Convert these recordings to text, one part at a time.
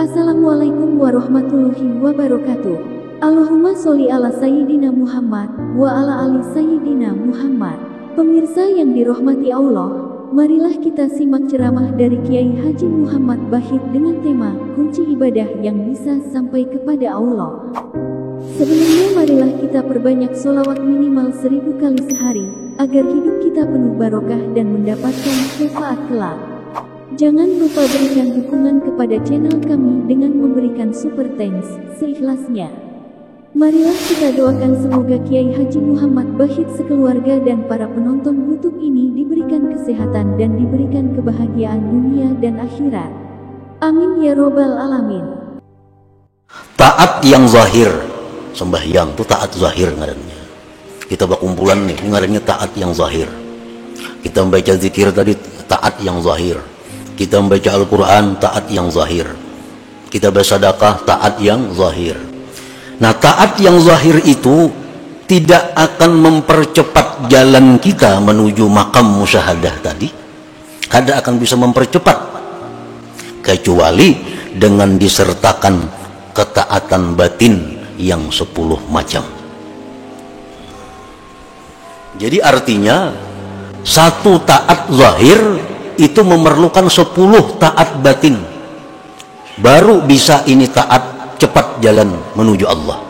Assalamualaikum warahmatullahi wabarakatuh. Allahumma sholli ala Sayyidina Muhammad wa ala ali Sayyidina Muhammad. Pemirsa yang dirahmati Allah, marilah kita simak ceramah dari Kiai Haji Muhammad Bahid dengan tema kunci ibadah yang bisa sampai kepada Allah. Sebelumnya marilah kita perbanyak sholawat minimal 1000 kali sehari, agar hidup kita penuh barokah dan mendapatkan syafaat kelak. Jangan lupa berikan dukungan kepada channel kami dengan memberikan super thanks seikhlasnya. Marilah kita doakan semoga Kiai Haji Muhammad Bahid sekeluarga dan para penonton YouTube ini diberikan kesehatan dan diberikan kebahagiaan dunia dan akhirat. Amin ya robbal alamin. Taat yang zahir, sembahyang itu taat zahir ngarannya. Kita berkumpulan nih, ngarannya taat yang zahir. Kita membaca zikir tadi taat yang zahir. Kita membaca Al-Quran, taat yang zahir. Kita bersedekah, taat yang zahir. Nah, taat yang zahir itu tidak akan mempercepat jalan kita menuju makam musyahadah tadi. Kada akan bisa mempercepat, kecuali dengan disertakan ketaatan batin yang 10 macam. Jadi artinya, satu taat zahir itu memerlukan 10 taat batin, baru bisa ini taat cepat jalan menuju Allah.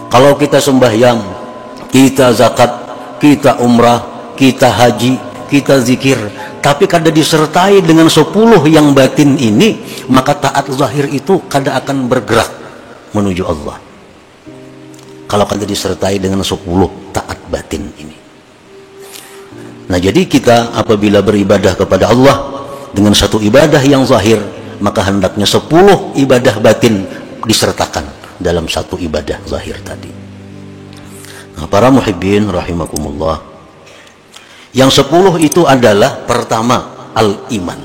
Kalau kita sembahyang, kita zakat, kita umrah, kita haji, kita zikir, tapi kada disertai dengan 10 yang batin ini, maka taat zahir itu kada akan bergerak menuju Allah. Kalau kada disertai dengan 10 taat batin ini. Nah, jadi kita apabila beribadah kepada Allah dengan satu ibadah yang zahir, maka hendaknya 10 ibadah batin disertakan dalam satu ibadah zahir tadi. Nah, para muhibbin rahimakumullah, yang 10 itu adalah pertama al-iman.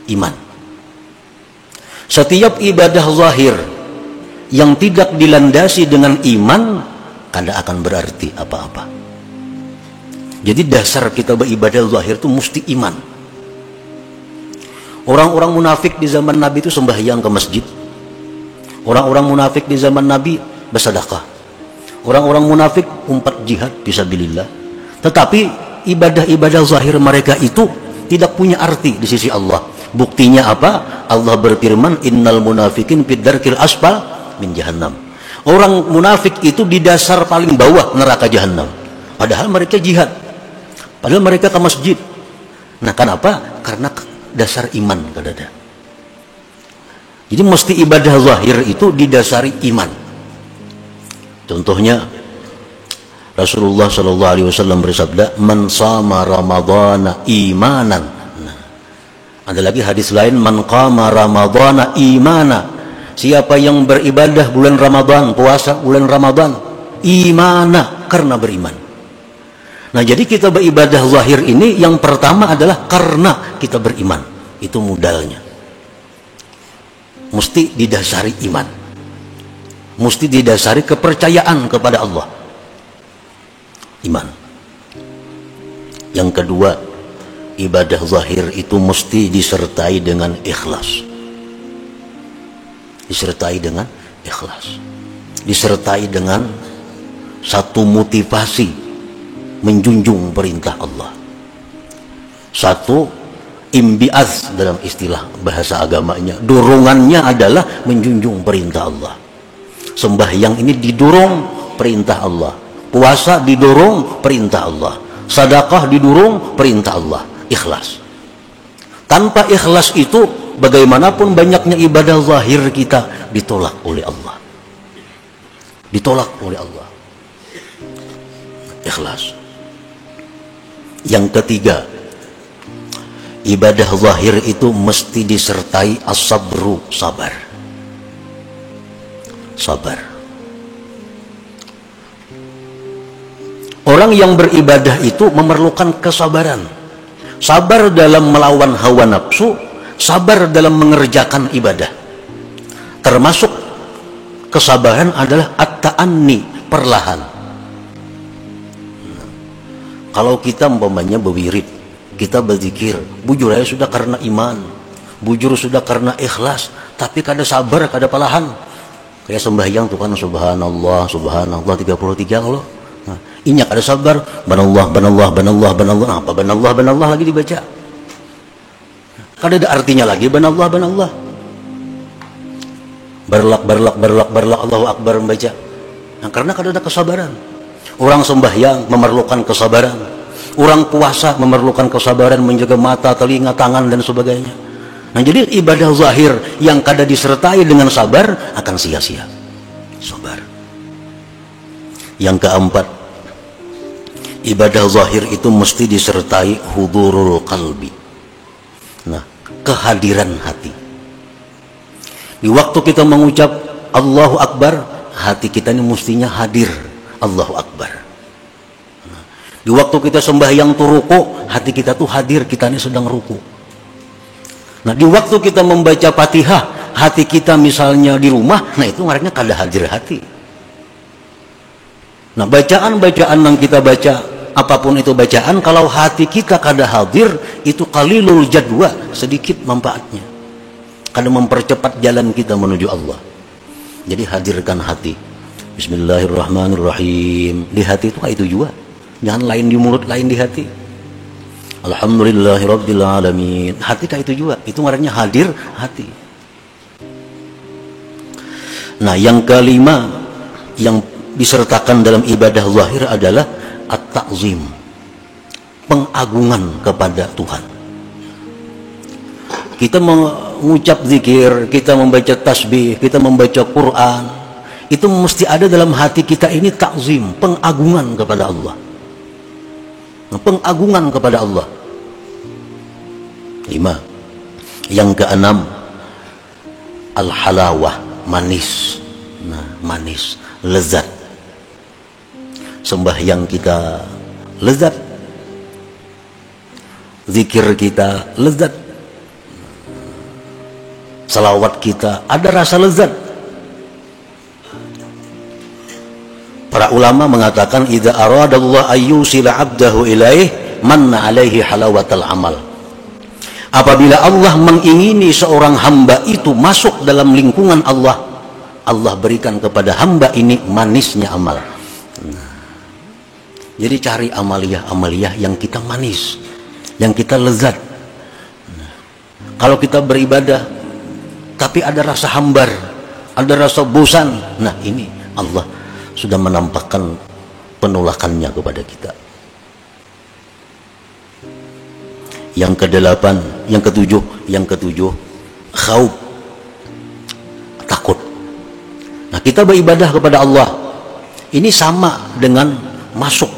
Iman. Setiap ibadah zahir yang tidak dilandasi dengan iman, kada akan berarti apa-apa. Jadi dasar kita beribadah zahir itu mesti iman. Orang-orang munafik di zaman Nabi itu sembahyang ke masjid. Orang-orang munafik di zaman Nabi bersedekah. Orang-orang munafik umpat jihad fisabilillah. Tetapi ibadah-ibadah zahir mereka itu tidak punya arti di sisi Allah. Buktinya apa? Allah berfirman, innal munafikin fid darkil asfal min jahannam. Orang munafik itu di dasar paling bawah neraka jahannam. Padahal mereka jihad. Padahal mereka ke masjid. Nah, kenapa? Karena dasar iman kadada. Jadi mesti ibadah zahir itu didasari iman. Contohnya Rasulullah SAW bersabda, "Man shama ramadhana imanan." Nah, ada lagi hadis lain, "Man qama ramadhana imana." Siapa yang beribadah bulan Ramadan, puasa bulan Ramadan, imana, karena beriman. Nah, jadi kita beribadah zahir ini yang pertama adalah karena kita beriman. Itu modalnya. Mesti didasari iman. Mesti didasari kepercayaan kepada Allah. Iman. Yang kedua, ibadah zahir itu mesti disertai dengan ikhlas. Disertai dengan ikhlas. Disertai dengan satu motivasi menjunjung perintah Allah. Satu, imbiaz dalam istilah bahasa agamanya, dorongannya adalah menjunjung perintah Allah. Sembahyang ini didorong perintah Allah, puasa didorong perintah Allah, sedekah didorong perintah Allah. Ikhlas. Tanpa ikhlas itu, bagaimanapun banyaknya ibadah zahir kita ditolak oleh Allah. Ditolak oleh Allah. Ikhlas. Yang ketiga, ibadah zahir itu mesti disertai as-sabru, sabar. Sabar. Orang yang beribadah itu memerlukan kesabaran. Sabar dalam melawan hawa nafsu, sabar dalam mengerjakan ibadah. Termasuk kesabaran adalah at-ta'anni, perlahan. Kalau kita umpamanya berwirid, kita berzikir, bujur aja sudah karena iman, bujur sudah karena ikhlas, tapi kada sabar, kada palahan. Kayak sembahyang tuh kan subhanallah, subhanallah 33 kalau. Nah, inyak ada sabar, banallah, banallah, banallah, banallah. Apa banallah, banallah lagi dibaca? Kada ada artinya lagi banallah, banallah. Berlak, berlak, berlak, berlak, Allahu Akbar membaca. Nah, karena kada ada kesabaran. Orang sembahyang memerlukan kesabaran. Orang puasa memerlukan kesabaran, menjaga mata, telinga, tangan dan sebagainya. Nah, jadi ibadah zahir yang kada disertai dengan sabar akan sia-sia. Sabar. Yang keempat, ibadah zahir itu mesti disertai hudurul qalbi. Nah, kehadiran hati. Di waktu kita mengucap Allahu Akbar, hati kita ini mestinya hadir. Allahu Akbar. Nah, di waktu kita sembahyang tuh ruku, hati kita tuh hadir, kita ini sedang ruku. Nah, di waktu kita membaca Fatihah, hati kita misalnya di rumah, nah itu maknanya kada hadir hati. Nah, bacaan-bacaan yang kita baca, apapun itu bacaan, kalau hati kita kada hadir, itu qalilul jadwa, sedikit manfaatnya. Kada mempercepat jalan kita menuju Allah. Jadi hadirkan hati. Bismillahirrahmanirrahim. Di hati itu kayak itu juga. Jangan lain di mulut, lain di hati. Alhamdulillahirabbil alamin. Hati kayak itu juga. Itu maknanya hadir hati. Nah, yang kelima yang disertakan dalam ibadah zahir adalah at-ta'zim. Pengagungan kepada Tuhan. Kita mengucap zikir, kita membaca tasbih, kita membaca Quran, itu mesti ada dalam hati kita ini ta'zim, pengagungan kepada Allah. Pengagungan kepada Allah. 5. Yang keenam, al-halawah, manis. Nah, manis, lezat. Sembahyang kita lezat, zikir kita lezat, salawat kita ada rasa lezat. Para ulama mengatakan idza aradallahu ayyusila 'abdahu ilaih manna 'alaihi halawatal amal. Apabila Allah mengingini seorang hamba itu masuk dalam lingkungan Allah, Allah berikan kepada hamba ini manisnya amal. Nah, jadi cari amaliyah yang kita manis, yang kita lezat. Nah, kalau kita beribadah tapi ada rasa hambar, ada rasa bosan, nah ini Allah sudah menampakkan penolakannya kepada kita. Yang kedelapan, yang ketujuh, khauf, takut. Nah, kita beribadah kepada Allah ini sama dengan masuk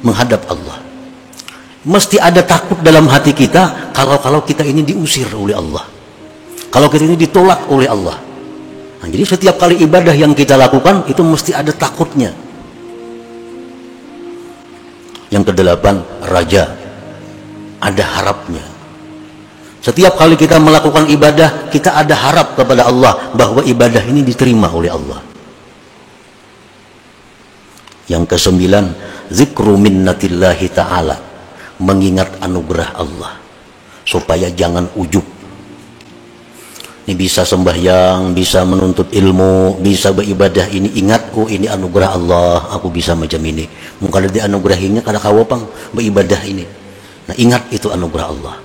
menghadap Allah. Mesti ada takut dalam hati kita kalau kita ini diusir oleh Allah, kalau kita ini ditolak oleh Allah. Nah, jadi setiap kali ibadah yang kita lakukan itu mesti ada takutnya. Yang kedelapan, raja, ada harapnya. Setiap kali kita melakukan ibadah, kita ada harap kepada Allah bahwa ibadah ini diterima oleh Allah. Yang kesembilan, zikru minnatillahi ta'ala, mengingat anugerah Allah supaya jangan ujub. Ini bisa sembahyang, bisa menuntut ilmu, bisa beribadah, ini ingat, oh ini anugerah Allah, aku bisa macam ini. Mungkin ada dianugerahinya kada kawapang beribadah ini. Nah, ingat itu anugerah Allah.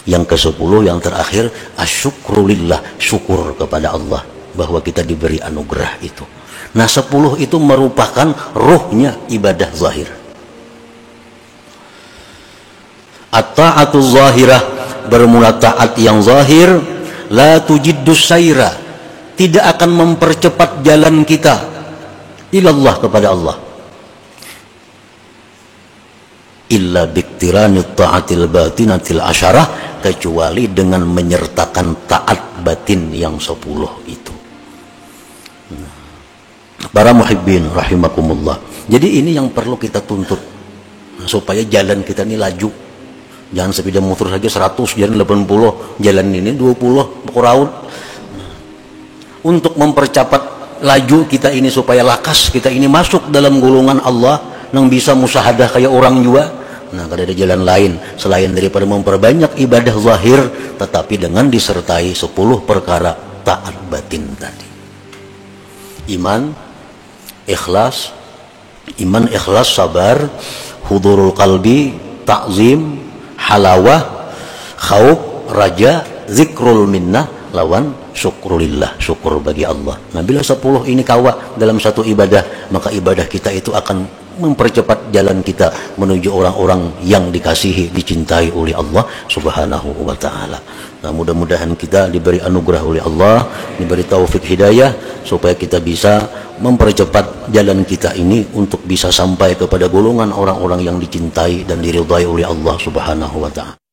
Yang ke-10, yang terakhir, asyukrulillah, syukur kepada Allah bahwa kita diberi anugerah itu. Nah, 10 itu merupakan ruhnya ibadah zahir. At-ta'atu zahirah, bermula taat yang zahir, la tujiddus saira, tidak akan mempercepat jalan kita ilallah, kepada Allah, illa biktiranit ta'atil batinatil asyarah, kecuali dengan menyertakan taat batin yang 10 itu. Para muhibbin rahimakumullah, jadi ini yang perlu kita tuntut supaya jalan kita ini laju. Jangan sepeda motor saja 100, jalan 80, jalan ini 20 pokoknya. Untuk mempercepat laju kita ini supaya lakas kita ini masuk dalam golongan Allah yang bisa musyahadah kayak orang juga, Nah, kada ada jalan lain selain daripada memperbanyak ibadah zahir, tetapi dengan disertai 10 perkara taat batin tadi. Iman, ikhlas, sabar, hudurul qalbi, ta'zim, halawah, khauf, raja, zikrul minnah, lawan syukrulillah, syukur bagi Allah. Nah, bila 10 ini kawa dalam satu ibadah, maka ibadah kita itu akan mempercepat jalan kita menuju orang-orang yang dikasihi, dicintai oleh Allah Subhanahu wa ta'ala. Nah, mudah-mudahan kita diberi anugerah oleh Allah, diberi taufik hidayah, supaya kita bisa mempercepat jalan kita ini untuk bisa sampai kepada golongan orang-orang yang dicintai dan diridhai oleh Allah Subhanahu wa ta'ala.